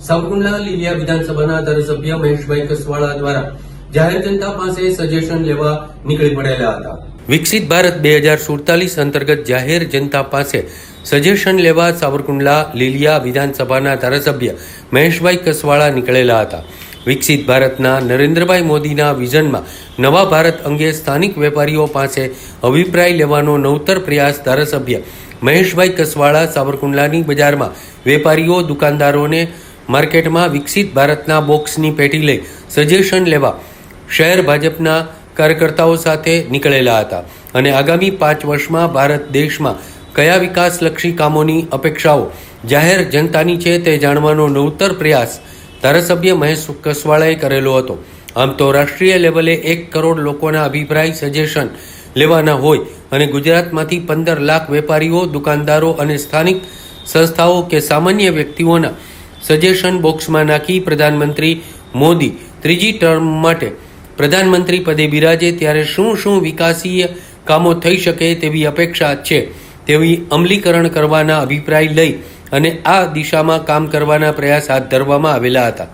સાવરકુંડલા લીલિયા વિધાનસભાના ધારાસભ્ય મહેશભાઈ કસવાળા દ્વારા જાહેર જનતા પાસે સજેશન લેવા નીકળી પડેલા હતા। વિકસિત ભારત 2047 અંતર્ગત જાહેર જનતા પાસે સજેશન લેવા સાવરકુંડલા લીલિયા વિધાનસભાના ધારાસભ્ય મહેશભાઈ કસવાળા નીકળેલા હતા। વિકસિત ભારતના નરેન્દ્રભાઈ મોદીના વિઝનમાં નવા ભારત અંગે સ્થાનિક વેપારીઓ પાસે અભિપ્રાય લેવાનો નવતર પ્રયાસ ધારાસભ્ય મહેશભાઈ કસવાળા સાવરકુંડલાની બજારમાં વેપારીઓ દુકાનદારોને માર્કેટમાં વિકસિત ભારતના બોક્સની પેટી લઈ સજેશન લેવા શહેર ભાજપના કાર્યકર્તાઓ સાથે નીકળેલા હતા અને આગામી 5 વર્ષમાં ભારત દેશમાં કયા વિકાસલક્ષી કામોની અપેક્ષાઓ જાહેર જનતાની છે તે જાણવાનો નવતર પ્રયાસ ધારાસભ્ય મહેશ કસવાળાએ કરેલો હતો। આમ તો રાષ્ટ્રીય લેવલે 1 કરોડ લોકોના અભિપ્રાય સજેશન લેવાના હોય અને ગુજરાતમાંથી 15 લાખ વેપારીઓ દુકાનદારો અને સ્થાનિક સંસ્થાઓ કે સામાન્ય વ્યક્તિઓના સજેશન બોક્સમાં નાખી પ્રધાનમંત્રી મોદી ત્રીજી ટર્મ માટે પ્રધાનમંત્રી પદે બિરાજે ત્યારે શું વિકાસીય કામો થઈ શકે તેવી અપેક્ષા છે તેવી અમલીકરણ કરવાના અભિપ્રાય લઈ અને આ દિશામાં કામ કરવાના પ્રયાસ હાથ ધરવામાં આવેલા હતા।